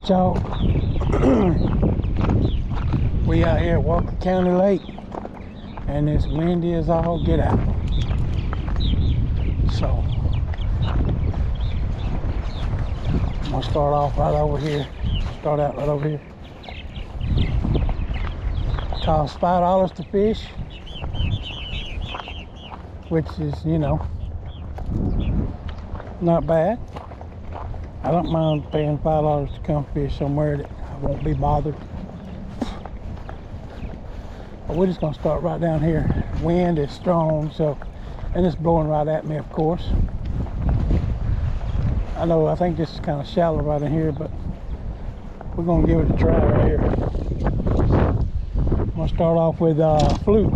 So we out here at Walker County Lake, and it's windy as all get out. So I'm gonna start off right over here. Start out right over here. Costs $5 to fish, which is, not bad. I don't mind paying $5 to come fish somewhere that I won't be bothered. But we're just gonna start right down here. Wind is strong, and it's blowing right at me, of course. I think this is kind of shallow right in here, but we're gonna give it a try right here. I'm gonna start off with fluke.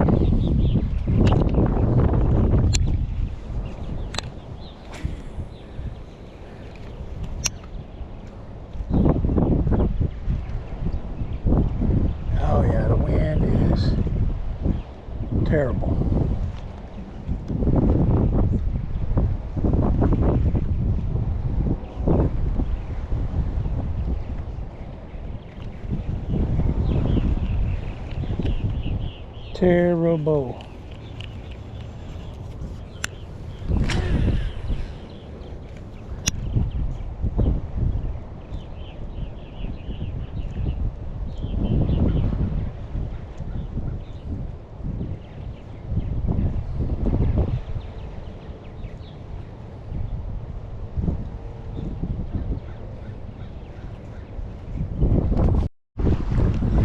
Oh yeah, the wind is terrible. Terrible.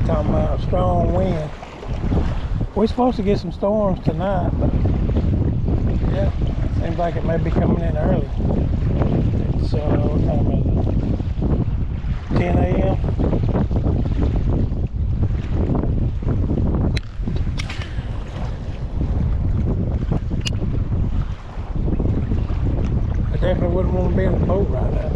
Talking about strong wind. We're supposed to get some storms tonight, but yeah, seems like it may be coming in early. It's what time is it? 10 a.m. I definitely wouldn't want to be in the boat right now.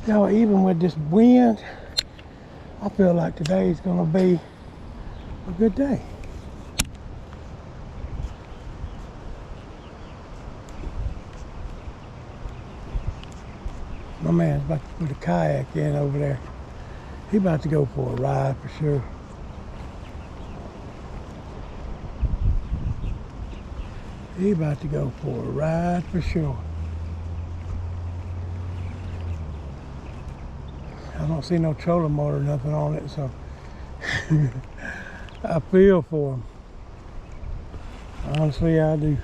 Y'all, even with this wind, I feel like today is gonna be a good day. My man's about to put a kayak in over there. He about to go for a ride for sure. He about to go for a ride for sure. I don't see no trolling motor or nothing on it, so I feel for him. Honestly, I do.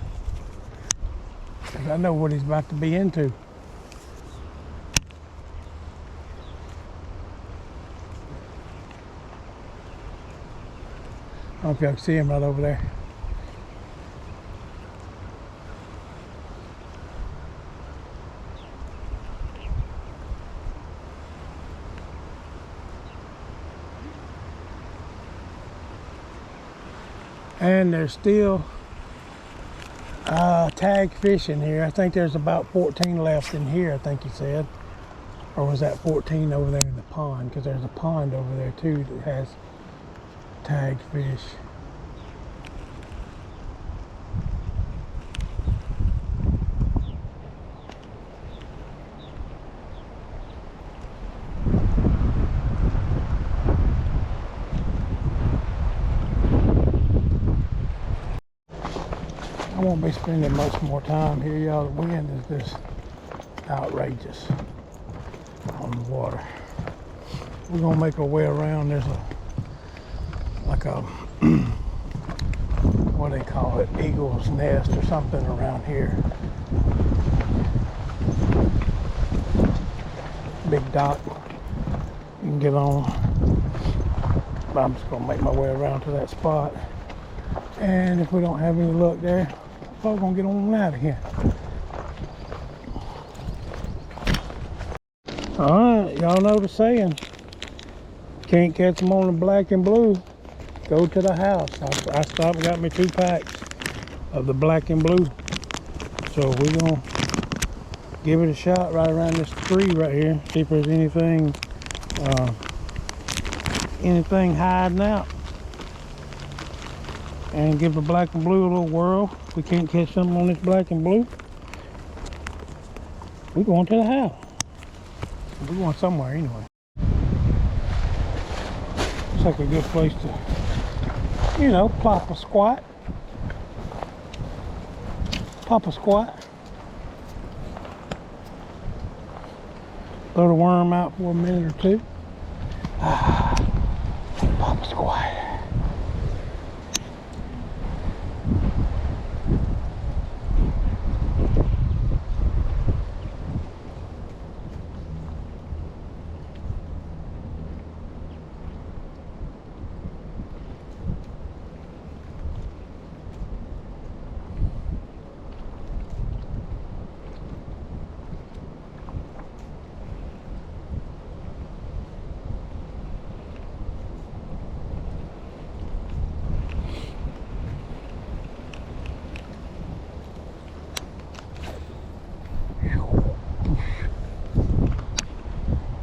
'Cause I know what he's about to be into. I don't know if y'all can see him right over there. And there's still tag fish in here. I think there's about 14 left in here, I think he said. Or was that 14 over there in the pond? Because there's a pond over there too that has tagged fish. I won't be spending much more time here, y'all. The wind is just outrageous on the water. We're gonna make our way around. There's like a what do they call it, eagle's nest or something around here. Big dock you can get on. But I'm just gonna make my way around to that spot. And if we don't have any luck there, we're gonna get on out of here. Alright, y'all know the saying. Can't catch them on the black and blue, go to the house. I stopped and got me 2 packs of the black and blue. So we're gonna give it a shot right around this tree right here. See if there's anything hiding out. And give the black and blue a little whirl. If we can't catch something on this black and blue, we're going to the house. We're going somewhere anyway. It's like a good place to, you know, plop a squat. Pop a squat. Throw the worm out for a minute or two. Pop a squat.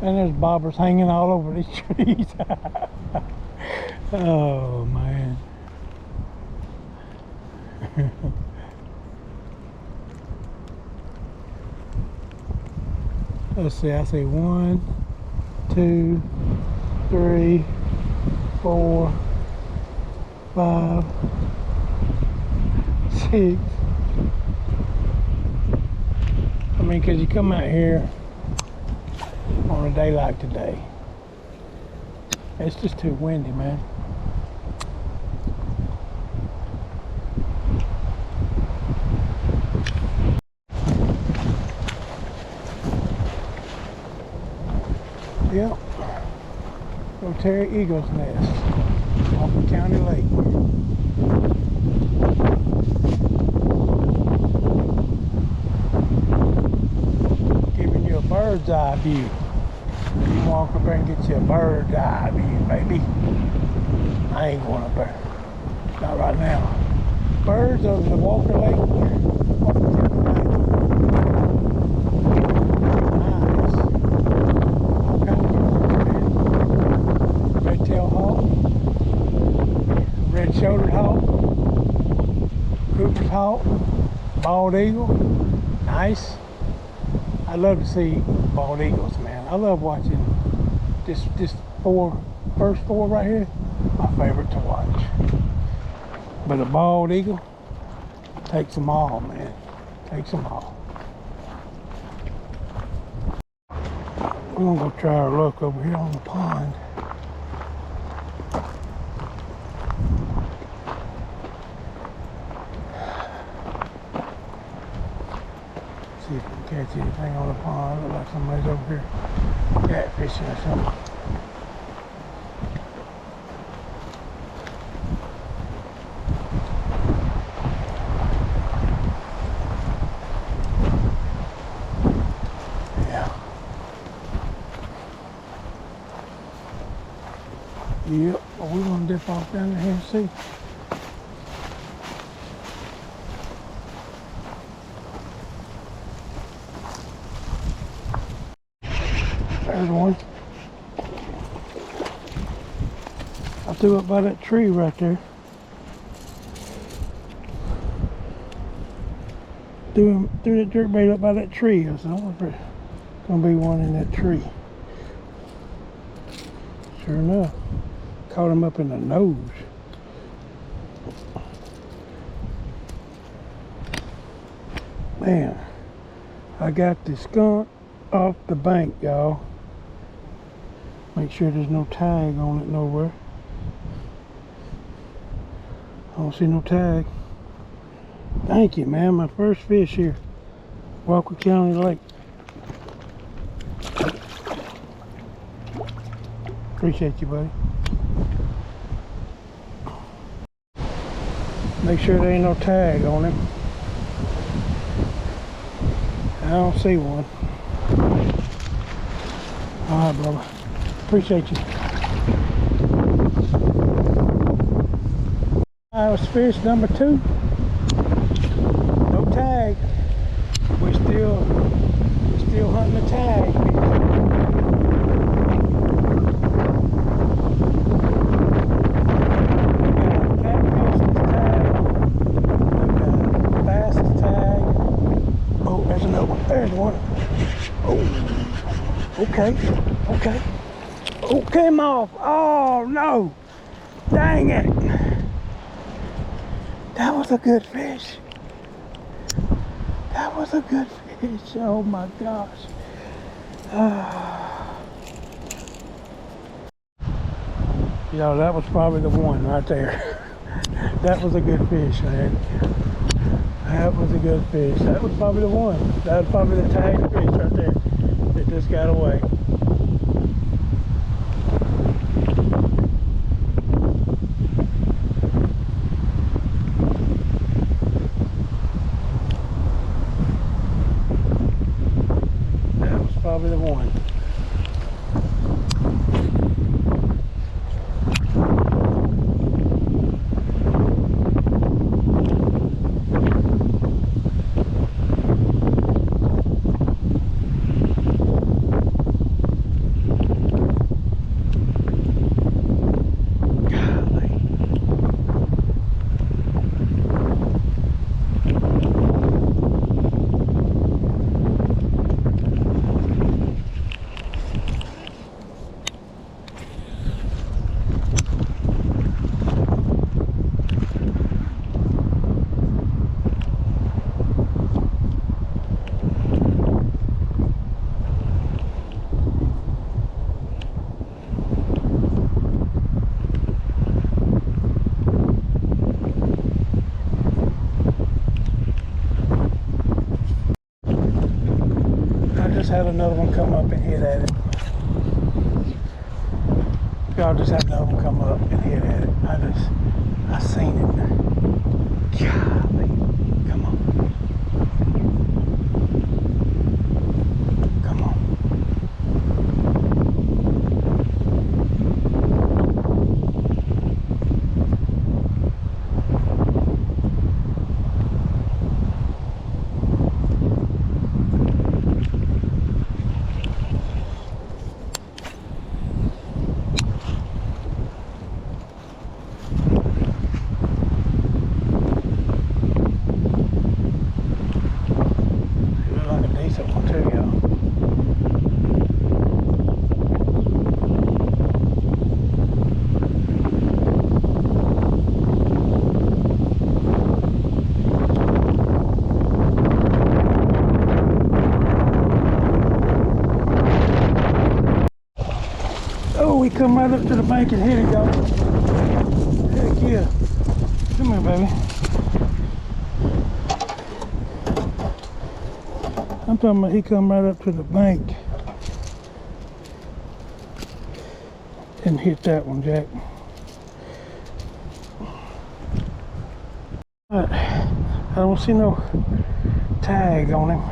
And there's bobbers hanging all over these trees. Oh man. Let's see, I see 1, 2, 3, 4, 5, 6. I mean, cause you come out here on a day like today, it's just too windy, man. Yep, Otay Eagle's Nest, Walker County Lake. Giving you a bird's eye view. You walk up there and get you a bird's eye view, baby. I ain't going up there. Not right now. Birds over the Walker Lake. Walker County Lake. Nice. All kinds of birds, man. Red-tailed hawk. Red-shouldered hawk. Cooper's hawk. Bald eagle. Nice. I love to see bald eagles, man. I love watching this first four right here. My favorite to watch. But a bald eagle takes them all, man. Takes them all. We're gonna go try our luck over here on the pond. See if we can catch anything on the pond. Look like somebody's over here catfishing or something. Yep, well, we're gonna dip off down here and see. There's one. I threw it by that tree right there. Threw that jerkbait up by that tree. I said, I wonder if there's gonna be one in that tree. Sure enough. Caught him up in the nose. Man, I got the skunk off the bank, y'all. Make sure there's no tag on it nowhere. I don't see no tag. Thank you, man. My first fish here. Walker County Lake. Appreciate you, buddy. Make sure there ain't no tag on him. I don't see one. All right, brother. Appreciate you. I was fish number 2. No tag. We're still hunting the tag. Okay, okay. Oh, came off. Oh, no. Dang it. That was a good fish. That was a good fish. Oh, my gosh. Yo, that was probably the one right there. That was a good fish, man. That was a good fish. That was probably the one. That was probably the tagged fish right there that just got away. That was probably the one. Had another one come up and hit at it. Y'all just had another one come up and hit at it. I seen it. Golly. Come on. Come on. Oh, he come right up to the bank and hit it, y'all. Heck yeah. Come here, baby. I'm talking about he come right up to the bank and hit that one, Jack. But I don't see no tag on him.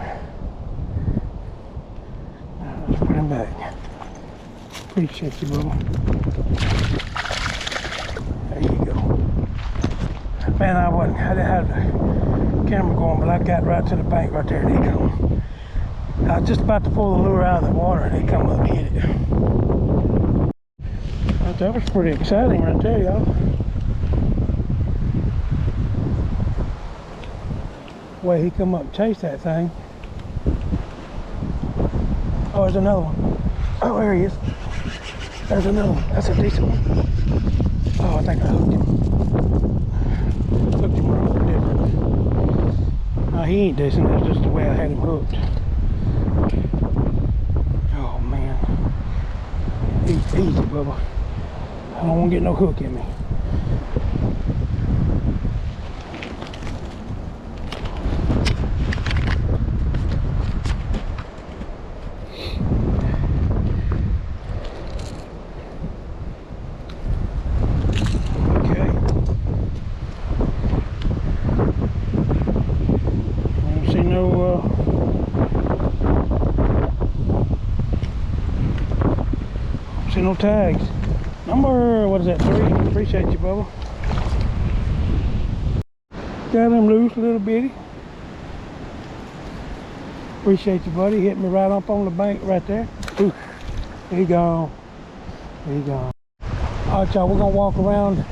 Let's put him back. Appreciate you, Bubba. There you go. Man, I didn't have the camera going, but I got right to the bank right there and he come. I was just about to pull the lure out of the water and he come up and hit it. That was pretty exciting right there, y'all. Way he come up and chase that thing. Oh, there's another one. Oh, there he is. There's another one. That's a decent one. Oh, I think I hooked him. Hooked him wrong different. No, he ain't decent. That's just the way I had him hooked. Oh, man. Easy, Bubba. I don't want to get no hook in me. See no tags. Number, what is that, 3? Appreciate you, Bubba. Got him loose a little bitty. Appreciate you, buddy. Hit me right up on the bank right there. Ooh, he gone. He gone. All right, y'all, we're gonna walk around the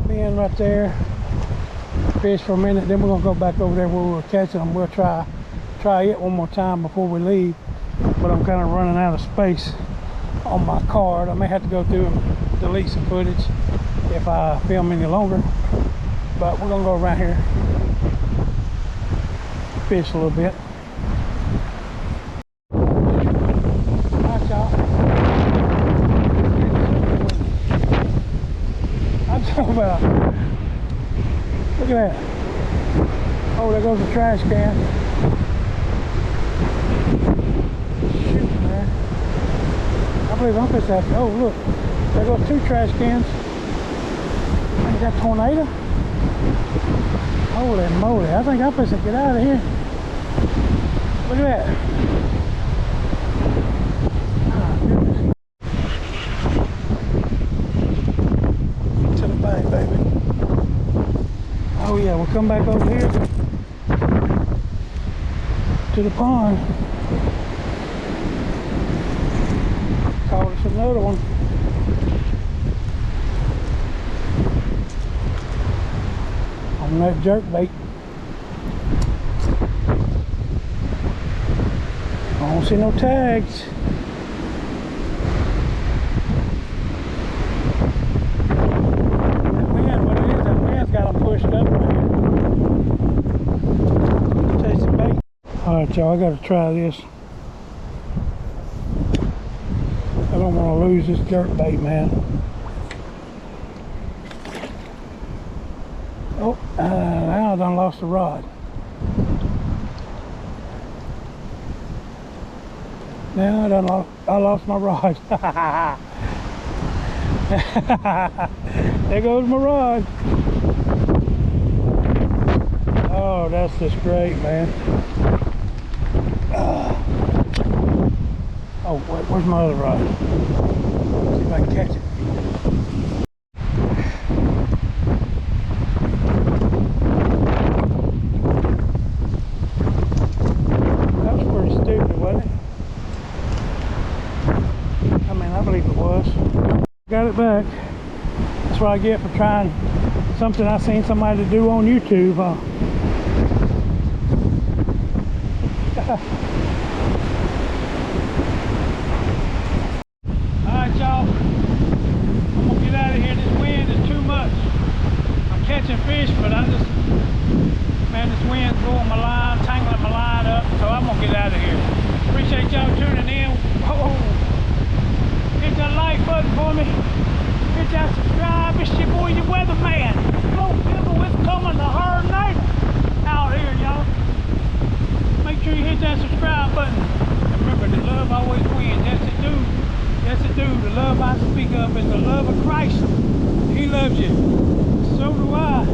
bend right there, fish for a minute, then we're gonna go back over there where we were catching them. We'll try it one more time before we leave, but I'm kind of running out of space on my card. I may have to go through and delete some footage if I film any longer, but we're gonna go around here, fish a little bit. About. Look at that. Oh, there goes the trash can. Shoot, man. I believe I'm supposed to have to. Oh, look. There goes 2 trash cans. Ain't that tornado? Holy moly. I think I'm supposed to get out of here. Look at that. Baby. Oh yeah, we'll come back over here to the pond. Caught us another one. On that jerk bait. I don't see no tags. Alright, y'all, I gotta try this. I don't want to lose this jerk bait, man. Oh, now I done lost the rod. Now I lost my rod. There goes my rod. Oh, that's just great, man. Oh, where's my other rod? See if I can catch it. That was pretty stupid, wasn't it? I mean, I believe it was. Got it back. That's what I get for trying something I seen somebody do on YouTube, huh? Alright, y'all, I'm gonna get out of here. This wind is too much. I'm catching fish, but man, this wind's blowing my line, tangling my line up, so I'm gonna get out of here. Appreciate y'all tuning in. Whoa. Hit that like button for me. Hit that subscribe. It's your boy, your weatherman. Low Fizzle is coming, the hard night out here, y'all. Make sure you hit that subscribe button. And remember, the love always wins. That's it, dude. That's it, dude. The love I speak of is the love of Christ. He loves you. So do I.